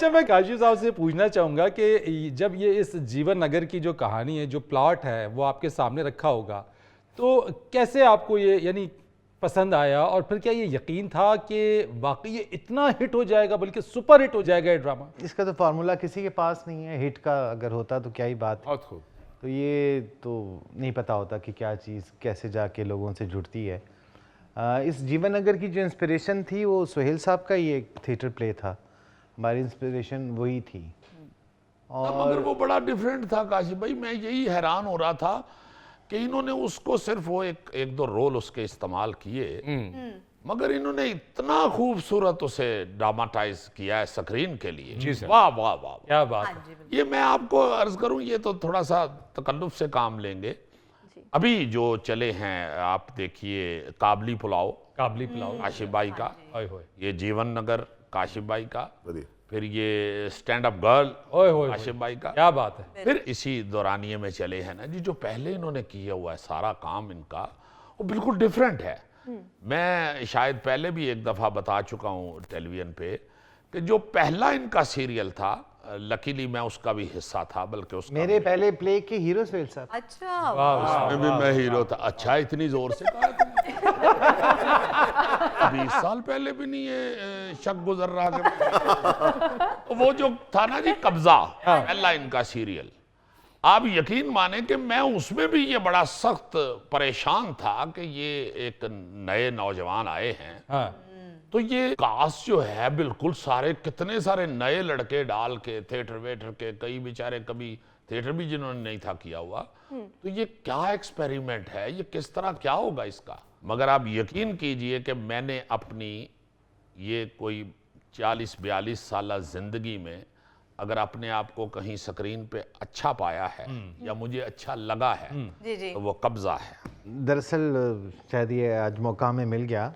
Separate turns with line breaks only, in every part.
अच्छा, मैं काशिफ साहब से पूछना चाहूँगा कि जब ये इस जीवन नगर की जो कहानी है, जो प्लॉट है, वो आपके सामने रखा होगा, तो कैसे आपको ये यानी पसंद आया, और फिर क्या ये यकीन था कि वाकई ये इतना हिट हो जाएगा, बल्कि सुपर हिट हो जाएगा ये ड्रामा?
इसका तो फार्मूला किसी के पास नहीं है, हिट का अगर होता तो क्या ही बात।
बहुत खूब।
तो ये तो नहीं पता होता कि क्या चीज़ कैसे जाके लोगों से जुड़ती है। इस जीवन नगर की जो इंस्पिरेशन थी वो सुहेल साहब का ही एक थिएटर प्ले था, हमारी इंस्पिरेशन वही थी।
और मगर वो बड़ा डिफरेंट था काशिफ भाई, मैं यही हैरान हो रहा था कि इन्होंने उसको सिर्फ वो एक दो रोल उसके इस्तेमाल किए, मगर इन्होंने इतना खूबसूरत उसे ड्रामाटाइज किया है स्क्रीन के लिए।
जी सर।
वाह वाह वाह,
क्या बात है।
ये मैं आपको अर्ज करूं, ये तो थोड़ा सा तकल्लुफ से काम लेंगे। अभी जो चले हैं आप देखिए, काबली पुलाव,
काबली पुलाव,
काशिफ भाई का,
ओए होए,
ये जीवन नगर काशिफ भाई का,
बढ़िया।
फिर ये स्टैंड अप गर्ल
ओए होए,
काशिफ भाई का,
क्या बात है।
फिर इसी दौरानिये में चले हैं ना जी, जो पहले इन्होंने किया हुआ है सारा काम इनका, वो बिल्कुल डिफरेंट है। मैं शायद पहले भी एक दफ़ा बता चुका हूँ टेलीविजन पे कि जो पहला इनका सीरियल था, लकीली मैं उसका भी हिस्सा था, बल्कि उसका
मेरे पहले प्ले के हीरो सुहेल साहब।
अच्छा,
उसमें भी मैं हीरो था। अच्छा, इतनी जोर से कहा तुमने? 20 साल पहले भी नहीं ये शक गुजर रहा कि वो जो था ना जी, कब्जा, पहला इनका सीरियल, आप यकीन माने कि मैं उसमें भी ये बड़ा सख्त परेशान था कि ये एक नए नौजवान आए हैं,
हाँ,
तो ये कास्ट जो है बिल्कुल सारे कितने सारे नए लड़के डाल के, थिएटर वेटर के, कई बेचारे कभी थिएटर भी जिन्होंने नहीं था किया हुआ, तो ये क्या एक्सपेरिमेंट है, ये किस तरह क्या होगा इसका। मगर आप यकीन कीजिए कि मैंने अपनी ये कोई 40-42 साल जिंदगी में अगर अपने आप को कहीं स्क्रीन पे अच्छा पाया है या मुझे अच्छा लगा है,
जी जी,
तो वो कब्जा है।
दरअसल शायद ये आज मौका हमें मिल गया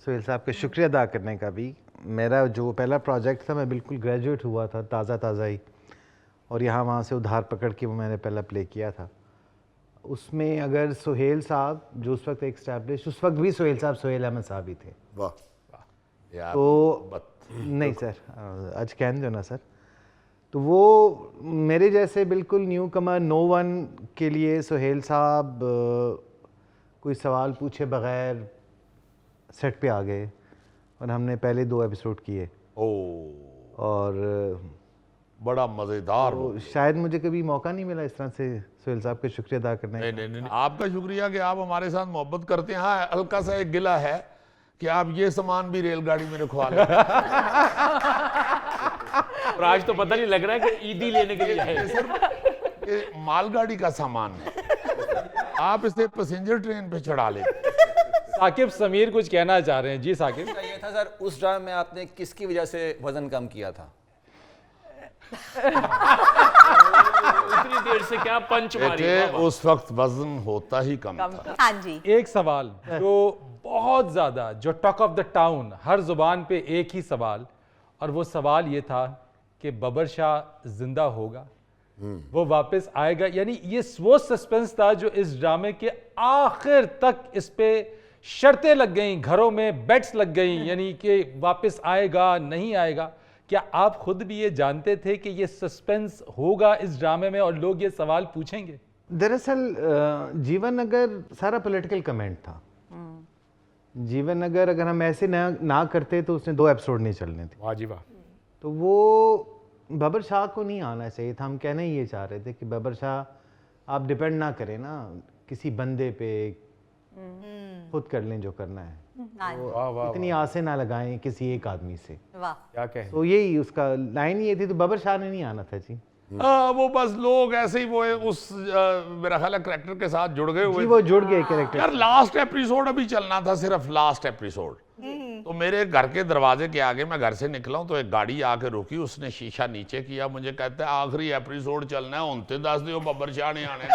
सुहेल साहब का शुक्रिया अदा करने का भी। मेरा जो पहला प्रोजेक्ट था, मैं बिल्कुल ग्रेजुएट हुआ था ताज़ा ही, और यहाँ वहाँ से उधार पकड़ के वो मैंने पहला प्ले किया था। उसमें अगर सुहेल साहब जो उस वक्त एस्टैब्लिश, उस वक्त भी सुहेल साहब सोहेल अहमद साहब ही थे।
वाह।
यार
तो नहीं सर, आज कहन दो ना सर। तो वो मेरे जैसे बिल्कुल न्यू कमर नो वन के लिए सुहेल साहब कोई सवाल पूछे बगैर सेट पे आ गए, और हमने पहले 2 एपिसोड किए, और
बड़ा मजेदार हो।
तो शायद मुझे कभी मौका नहीं मिला इस तरह से सुहेल साहब का शुक्रिया अदा करने का।
नहीं, आपका शुक्रिया कि आप हमारे साथ मोहब्बत करते हैं। हाँ, हल्का सा एक गिला है कि आप ये सामान भी रेलगाड़ी में रखवा लें।
और आज तो पता नहीं लग रहा है कि ईदी लेने के लिए है।
ये मालगाड़ी का सामान है, आप इसे पैसेंजर ट्रेन पे चढ़ा लेते।
साकिब समीर कुछ कहना चाह रहे हैं। जी साकिब।
ये था सर, उस ड्रामे में आपने किसकी वजह से वजन कम किया था?
इतनी देर से क्या पंच मारी
बेटे,
बाबा।
उस वक्त वजन होता ही कम था।
हाँ जी,
एक सवाल जो बहुत ज्यादा, जो टॉक ऑफ द टाउन, हर जुबान पे एक ही सवाल, और वो सवाल ये था कि बबर शाह जिंदा होगा, वो वापस आएगा। यानी ये वो सस्पेंस था जो इस ड्रामे के आखिर तक इस पे शर्तें लग गई, घरों में बेट्स लग गई, यानी कि वापस आएगा नहीं आएगा। क्या आप खुद भी ये जानते थे कि ये सस्पेंस होगा इस ड्रामे में और लोग ये सवाल पूछेंगे?
दरअसल जीवन नगर सारा पॉलिटिकल कमेंट था। जीवन नगर अगर हम ऐसे ना करते तो उसने 2 एपिसोड नहीं चलने थे।
वाह जी वाह।
तो वो बबर शाह को नहीं आना चाहिए था। हम कहना ही ये चाह रहे थे कि बबर शाह आप डिपेंड ना करें ना किसी बंदे पे, खुद कर लें जो करना है,
हाँ जी,
तो इतनी आसें ना लगाएं किसी एक आदमी से।
वाह,
क्या कहें।
तो यही उसका लाइन ये थी। तो बबर शाह ने नहीं आना था जी।
वो बस लोग ऐसे ही वो उस मेरा ख्याल है कैरेक्टर के साथ जुड़ गए हुए
जी, वो जुड़ गए कैरेक्टर।
यार लास्ट एपिसोड अभी चलना था, सिर्फ लास्ट एपिसोड। तो मेरे घर के दरवाजे के आगे, मैं घर से निकला हूं तो एक गाड़ी आके रुकी, उसने शीशा नीचे किया, मुझे कहता है आखिरी एपिसोड चलना है, उनते 10 दियो बब्बर शाह ने आने।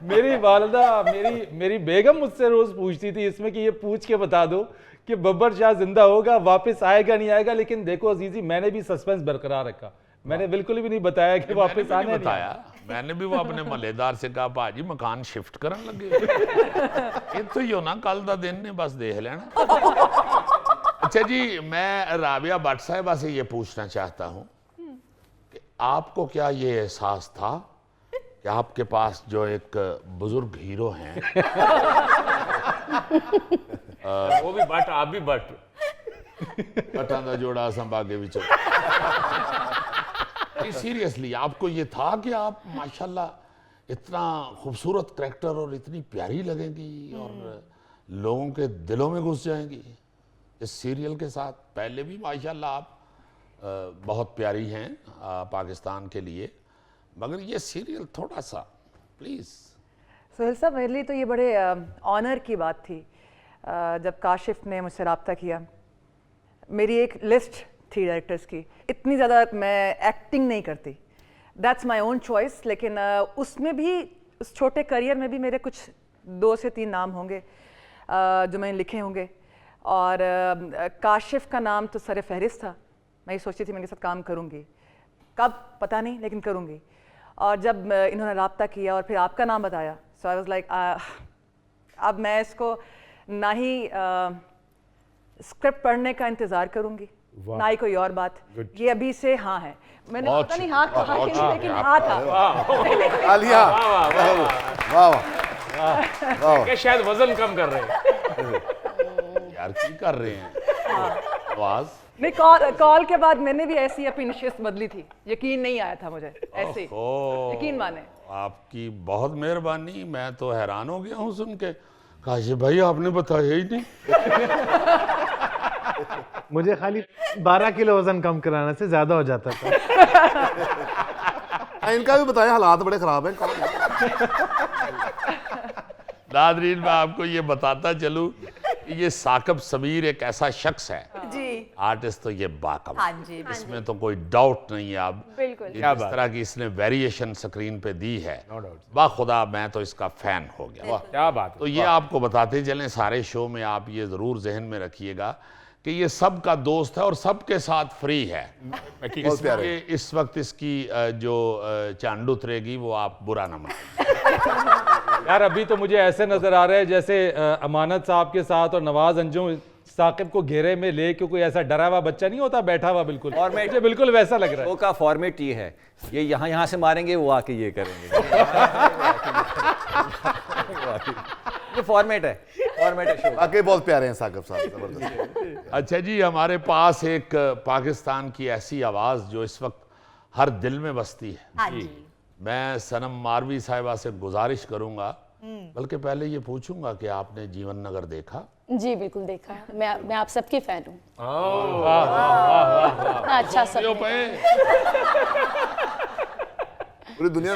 मेरी वालदा, मेरी बेगम मुझसे रोज पूछती थी इसमें कि ये पूछ के बता दो कि बब्बर शाह जिंदा होगा, वापस आएगा नहीं आएगा। लेकिन देखो अजीजी, मैंने भी सस्पेंस बरकरार रखा। मैंने बिल्कुल भी नहीं बताया कि वापस आने नहीं
बताया। मैंने भी वो अपने मलेदार से कहा भाजी मकान शिफ्ट करन लगे। इत्थों ही हो ना, कल दा दिन ने बस देख लेना। अच्छा जी, मैं राबिया भट्ट साहिबा से ये पूछना चाहता हूँ कि आपको क्या ये एहसास था कि आपके पास जो एक बुजुर्ग हीरो हैं,
वो भी बट आप भी बट
बटां दा जोड़ा संभागे विचों। सीरियसली आपको ये था कि आप माशाल्लाह इतना खूबसूरत करैक्टर और इतनी प्यारी लगेंगी और लोगों के दिलों में घुस जाएंगी इस सीरियल के साथ? पहले भी माशाल्लाह आप बहुत प्यारी हैं पाकिस्तान के लिए, मगर ये सीरियल थोड़ा सा प्लीज़।
सोहेल साहब, मेरे लिए तो ये बड़े ऑनर की बात थी जब काशिफ ने मुझसे रब्ता किया। मेरी एक लिस्ट थी डायरेक्टर्स की, इतनी ज़्यादा मैं एक्टिंग नहीं करती, दैट्स माय ओन चॉइस, लेकिन उसमें भी उस छोटे करियर में भी मेरे कुछ 2 से 3 नाम होंगे जो मैंने लिखे होंगे। और काशिफ का नाम तो सर फहरिस्त था। मैं ये सोचती थी मैं इनके साथ काम करूँगी, कब पता नहीं, लेकिन करूँगी। और जब इन्होंने रब्ता किया और फिर आपका नाम बताया, सो आई वाज लाइक अब मैं इसको ना ही स्क्रिप्ट पढ़ने का इंतज़ार करूँगी, ना ही कोई और बात। ये अभी से हाँ है, मैंने पता नहीं हाँ कहा कि नहीं, लेकिन हाँ था।
आलिया, वाह वाह,
क्या शायद वजन कम कर रहे हैं।
यार की कर रहे हैं आवाज।
नहीं, कॉल के बाद मैंने भी ऐसी अपनी निश्चित बदली थी, यकीन नहीं आया था मुझे ऐसे, यकीन माने।
आपकी बहुत मेहरबानी, मैं तो हैरान हो गया हूँ सुन के। काशिफ भाई आपने बताया ही नहीं।
मुझे खाली 12 किलो वजन कम कराने से ज्यादा हो जाता था।
इनका भी बताया, हालात बड़े खराब हैं।
नादरीन, मैं आपको ये बताता चलूं कि ये साकिब समीर एक ऐसा शख्स है
जी,
आर्टिस्ट, तो ये बाकमाल।
हाँ जी,
इसमें तो कोई डाउट नहीं है। अब
बिल्कुल।
जिस तरह की इसने वेरिएशन स्क्रीन पे दी है, बाखुदा मैं तो इसका फैन हो गया।
क्या बात है।
तो ये आपको बताते चलें, सारे शो में आप ये जरूर जहन में रखिएगा कि ये सबका दोस्त है और सबके साथ फ्री है। इसलिए इस वक्त इसकी जो चांद उतरेगी वो आप बुरा ना मानिए।
यार अभी तो मुझे ऐसे नजर आ रहा है जैसे अमानत साहब के साथ और नवाज अंजुम साकिब को घेरे में ले के कोई ऐसा डरा हुआ बच्चा नहीं होता बैठा हुआ, बिल्कुल
और मैं
मुझे बिल्कुल वैसा लग रहा है।
शो का फॉर्मेट ये है, ये यहाँ से मारेंगे, वो आके ये करेंगे। ये फॉर्मेट है शो।
वाकई बहुत प्यारे हैं साकिब साहब, जबरदस्त।
अच्छा जी, हमारे पास एक पाकिस्तान की ऐसी आवाज़ जो इस वक्त हर दिल में बसती है।
हाँ जी।
मैं सनम मारवी साहिबा से गुजारिश करूंगा, बल्कि पहले ये पूछूंगा कि आपने जीवन नगर देखा?
जी बिल्कुल देखा है, मैं आप सबकी फैन हूँ। अच्छा सब
पूरी दुनिया